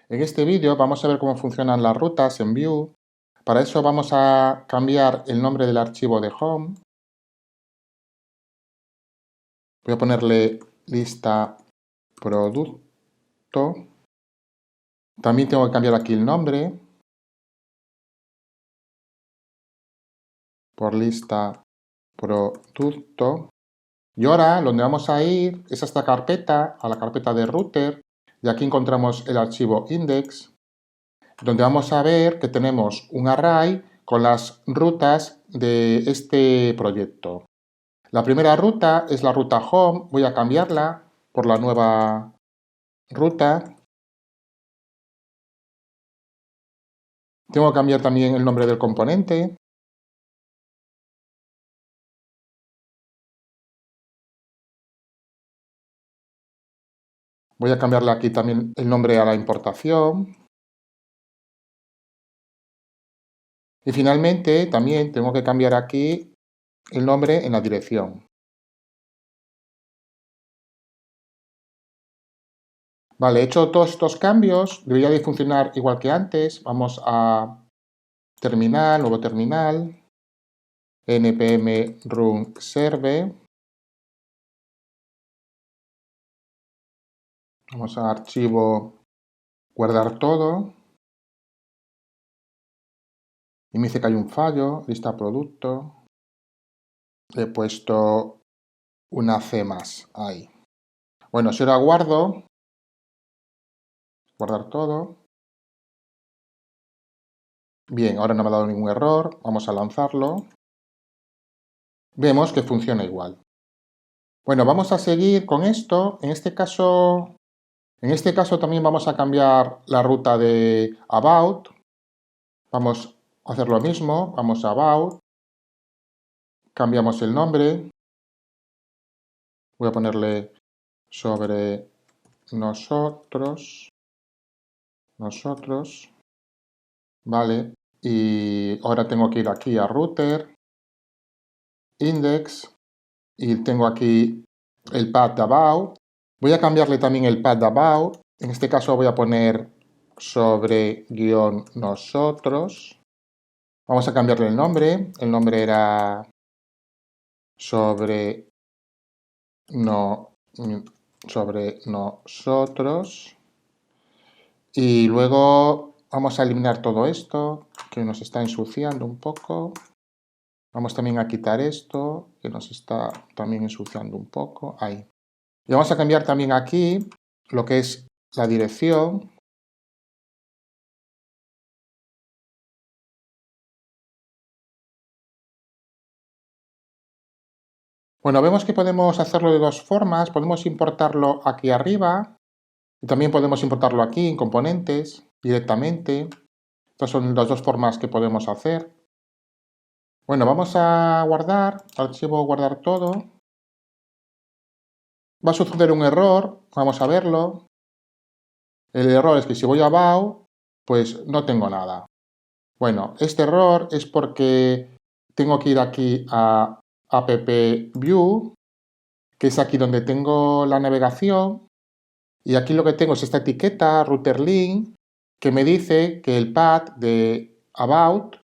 En este vídeo vamos a ver cómo funcionan las rutas en Vue. Para eso vamos a cambiar el nombre del archivo de home. Voy a ponerle lista producto. También tengo que cambiar aquí el nombre por lista producto. Y ahora donde vamos a ir es a esta carpeta, a la carpeta de router, y aquí encontramos el archivo index, donde vamos a ver que tenemos un array con las rutas de este proyecto. La primera ruta es la ruta home, voy a cambiarla por la nueva ruta. Tengo que cambiar también el nombre del componente. Voy a cambiarle aquí también el nombre a la importación. Y finalmente también tengo que cambiar aquí el nombre en la dirección. Vale, hecho todos estos cambios, debería de funcionar igual que antes. Vamos a terminal, nuevo terminal, npm run server. Vamos a archivo, guardar todo. Y me dice que hay un fallo, lista producto. Le he puesto una C más ahí. Bueno, si ahora guardo, guardar todo. Bien, ahora no me ha dado ningún error. Vamos a lanzarlo. Vemos que funciona igual. Bueno, vamos a seguir con esto. En este caso también vamos a cambiar la ruta de about. Vamos a hacer lo mismo. Vamos a about. Cambiamos el nombre. Voy a ponerle sobre nosotros. Vale. Y ahora tengo que ir aquí a router, index, y tengo aquí el path de about. Voy a cambiarle también el path de about. En este caso voy a poner sobre guión nosotros. Vamos a cambiarle el nombre. El nombre era sobre nosotros. Y luego vamos a eliminar todo esto que nos está ensuciando un poco. Vamos también a quitar esto que nos está también ensuciando un poco. Ahí. Y vamos a cambiar también aquí lo que es la dirección. Bueno, vemos que podemos hacerlo de dos formas. Podemos importarlo aquí arriba y también podemos importarlo aquí en componentes directamente. Estas son las dos formas que podemos hacer. Bueno, vamos a guardar, archivo guardar todo. Va a suceder un error, vamos a verlo. El error es que si voy a about, pues no tengo nada. Bueno, este error es porque tengo que ir aquí a app view, que es aquí donde tengo la navegación, y aquí lo que tengo es esta etiqueta router link que me dice que el path de about,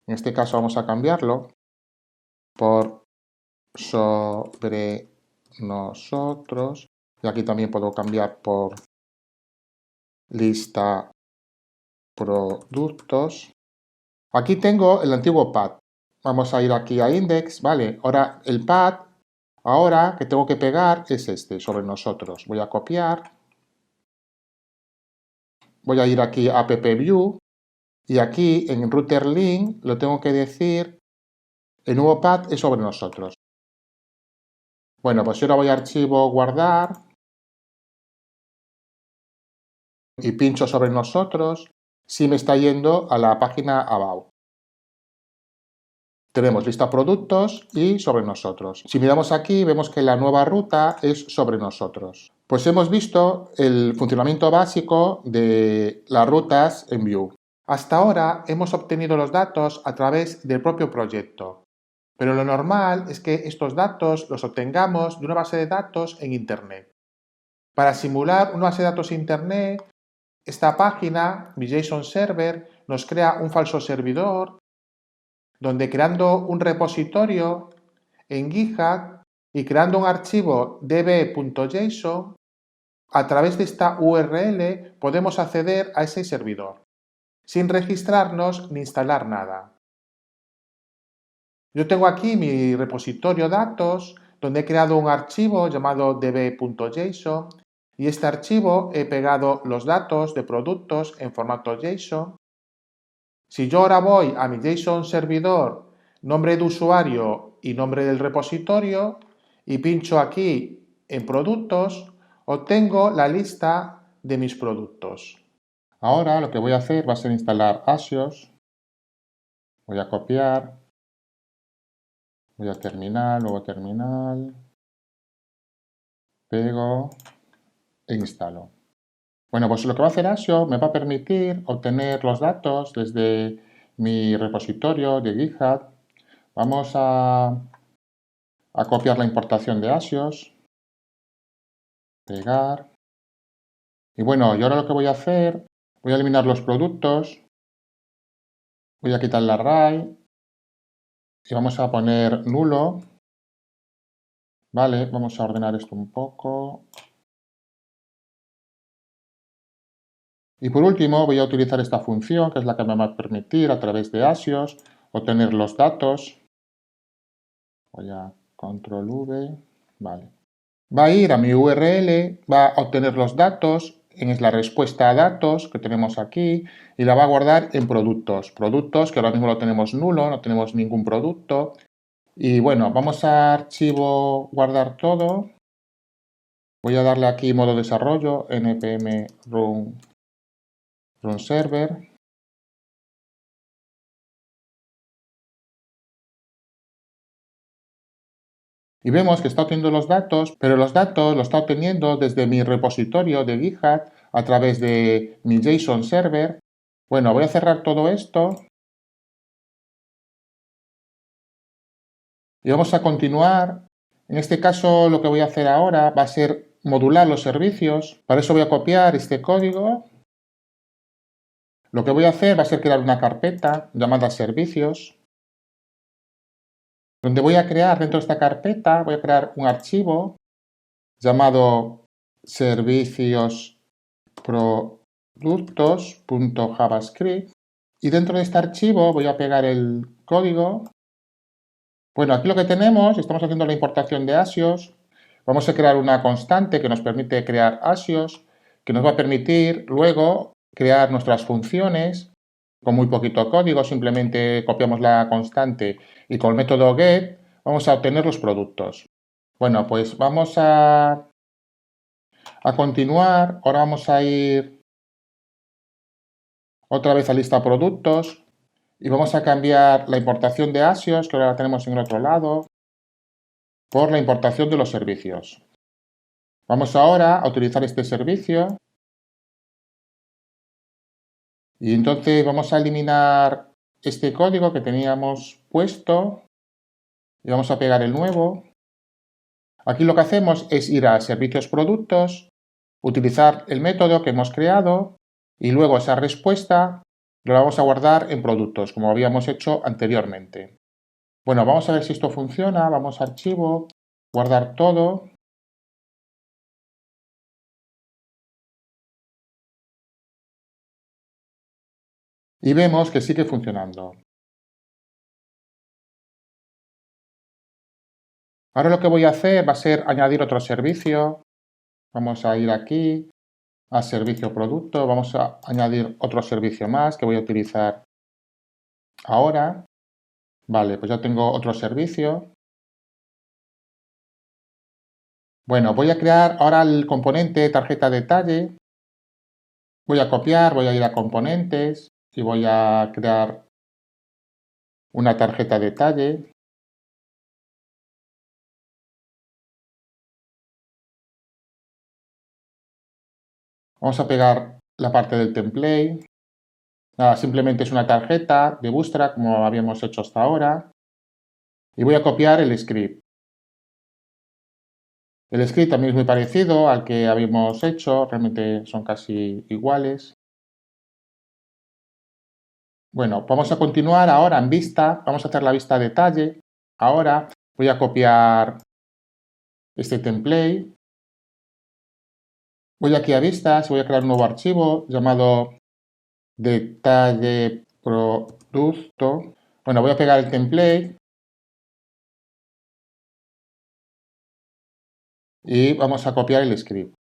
en este caso vamos a cambiarlo por sobre nosotros, y aquí también puedo cambiar por lista productos. Aquí tengo el antiguo path. Vamos a ir aquí a index, vale. Ahora el path, ahora que tengo que pegar es este, sobre nosotros. Voy a copiar. Voy a ir aquí a app view y aquí en router link lo tengo que decir, el nuevo path es sobre nosotros. Bueno, pues yo ahora voy a archivo guardar y pincho sobre nosotros si me está yendo a la página about. Tenemos lista productos y sobre nosotros. Si miramos aquí vemos que la nueva ruta es sobre nosotros. Pues hemos visto el funcionamiento básico de las rutas en Vue. Hasta ahora hemos obtenido los datos a través del propio proyecto, pero lo normal es que estos datos los obtengamos de una base de datos en Internet. Para simular una base de datos en Internet esta página, mi JSON Server, nos crea un falso servidor donde creando un repositorio en GitHub y creando un archivo db.json, a través de esta URL podemos acceder a ese servidor sin registrarnos ni instalar nada. Yo tengo aquí mi repositorio datos donde he creado un archivo llamado db.json y este archivo he pegado los datos de productos en formato JSON. Si yo ahora voy a mi JSON servidor, nombre de usuario y nombre del repositorio y pincho aquí en productos, obtengo la lista de mis productos. Ahora lo que voy a hacer va a ser instalar Axios. Voy a copiar. Voy a terminal, nuevo terminal. Pego e instalo. Bueno, pues lo que va a hacer Axios me va a permitir obtener los datos desde mi repositorio de GitHub. Vamos a copiar la importación de Axios, pegar. Y bueno, yo ahora lo que voy a hacer, voy a eliminar los productos, voy a quitar el array y vamos a poner nulo. Vale, vamos a ordenar esto un poco. Y por último voy a utilizar esta función, que es la que me va a permitir a través de Axios obtener los datos. Voy a control V, vale. Va a ir a mi URL, va a obtener los datos, es la respuesta a datos que tenemos aquí y la va a guardar en productos. Productos que ahora mismo lo tenemos nulo, no tenemos ningún producto. Y bueno, vamos a archivo guardar todo. Voy a darle aquí modo desarrollo, npm run server. Y vemos que está obteniendo los datos, pero los datos los está obteniendo desde mi repositorio de GitHub a través de mi JSON Server. Bueno, voy a cerrar todo esto. Y vamos a continuar. En este caso lo que voy a hacer ahora va a ser modular los servicios. Para eso voy a copiar este código. Lo que voy a hacer va a ser crear una carpeta llamada servicios, donde voy a crear dentro de esta carpeta, voy a crear un archivo llamado servicios.productos.javascript y dentro de este archivo voy a pegar el código. Bueno, aquí lo que tenemos, estamos haciendo la importación de Axios. Vamos a crear una constante que nos permite crear Axios, que nos va a permitir luego crear nuestras funciones con muy poquito código. Simplemente copiamos la constante y con el método get vamos a obtener los productos. Bueno, pues vamos a continuar. Ahora vamos a ir otra vez a lista productos y vamos a cambiar la importación de Axios, que ahora la tenemos en el otro lado, por la importación de los servicios. Vamos ahora a utilizar este servicio y entonces vamos a eliminar este código que teníamos puesto y vamos a pegar el nuevo. Aquí lo que hacemos es ir a servicios productos, utilizar el método que hemos creado y luego esa respuesta lo vamos a guardar en productos, como habíamos hecho anteriormente. Bueno, vamos a ver si esto funciona. Vamos a archivo, guardar todo. Y vemos que sigue funcionando. Ahora lo que voy a hacer va a ser añadir otro servicio. Vamos a ir aquí a servicio producto. Vamos a añadir otro servicio más que voy a utilizar ahora. Vale, pues ya tengo otro servicio. Bueno, voy a crear ahora el componente tarjeta detalle. Voy a copiar, voy a ir a componentes y voy a crear una tarjeta detalle. Vamos a pegar la parte del template. Nada, simplemente es una tarjeta de Bootstrap como habíamos hecho hasta ahora. Y voy a copiar el script. El script también es muy parecido al que habíamos hecho, realmente son casi iguales. Bueno, vamos a continuar ahora en vista, vamos a hacer la vista detalle. Ahora voy a copiar este template. Voy aquí a vistas y voy a crear un nuevo archivo llamado detalle producto. Bueno, voy a pegar el template y vamos a copiar el script.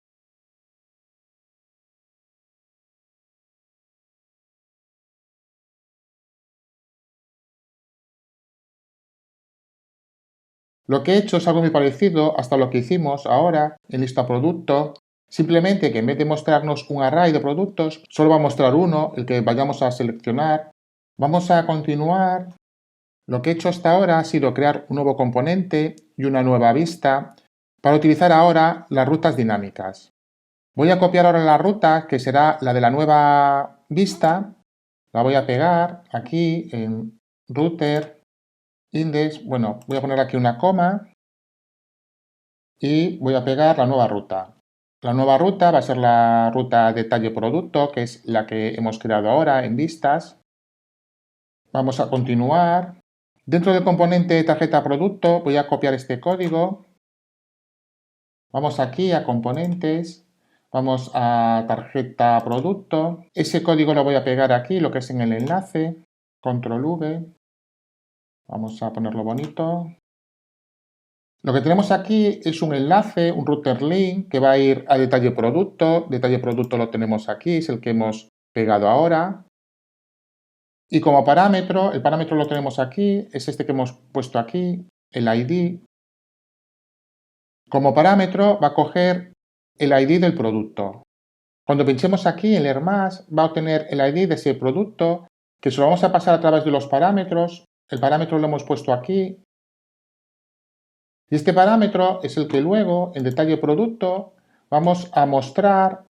Lo que he hecho es algo muy parecido hasta lo que hicimos ahora en lista producto, simplemente que en vez de mostrarnos un array de productos, solo va a mostrar uno, el que vayamos a seleccionar. Vamos a continuar. Lo que he hecho hasta ahora ha sido crear un nuevo componente y una nueva vista para utilizar ahora las rutas dinámicas. Voy a copiar ahora la ruta, que será la de la nueva vista. La voy a pegar aquí en router, index. Bueno, voy a poner aquí una coma y voy a pegar la nueva ruta. La nueva ruta va a ser la ruta detalle producto, que es la que hemos creado ahora en vistas. Vamos a continuar. Dentro del componente tarjeta producto voy a copiar este código. Vamos aquí a componentes. Vamos a tarjeta producto. Ese código lo voy a pegar aquí, lo que es en el enlace. Control V. Vamos a ponerlo bonito. Lo que tenemos aquí es un enlace, un router link que va a ir a detalle producto. Detalle producto lo tenemos aquí, es el que hemos pegado ahora. Y como parámetro, el parámetro lo tenemos aquí, es este que hemos puesto aquí, el ID. Como parámetro va a coger el ID del producto. Cuando pinchemos aquí en leer más, va a obtener el ID de ese producto, que se lo vamos a pasar a través de los parámetros. El parámetro lo hemos puesto aquí. Y este parámetro es el que luego, en detalle producto, vamos a mostrar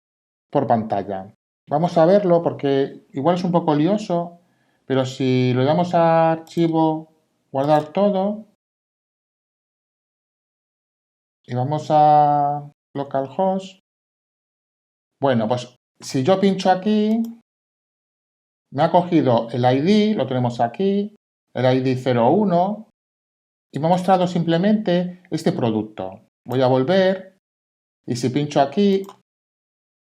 por pantalla. Vamos a verlo porque igual es un poco lioso, pero si le damos a archivo, guardar todo, y vamos a localhost, bueno, pues si yo pincho aquí, me ha cogido el ID, lo tenemos aquí, el ID 01, y me ha mostrado simplemente este producto. Voy a volver, y si pincho aquí,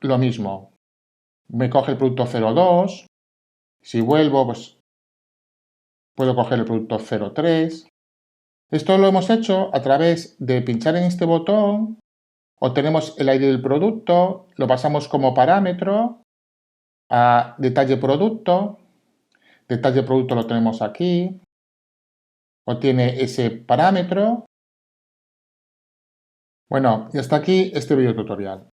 lo mismo. Me coge el producto 02, si vuelvo, pues puedo coger el producto 03. Esto lo hemos hecho a través de pinchar en este botón, obtenemos el ID del producto, lo pasamos como parámetro a detalle producto. Detalle producto lo tenemos aquí, obtiene ese parámetro. Bueno, y hasta aquí este video tutorial.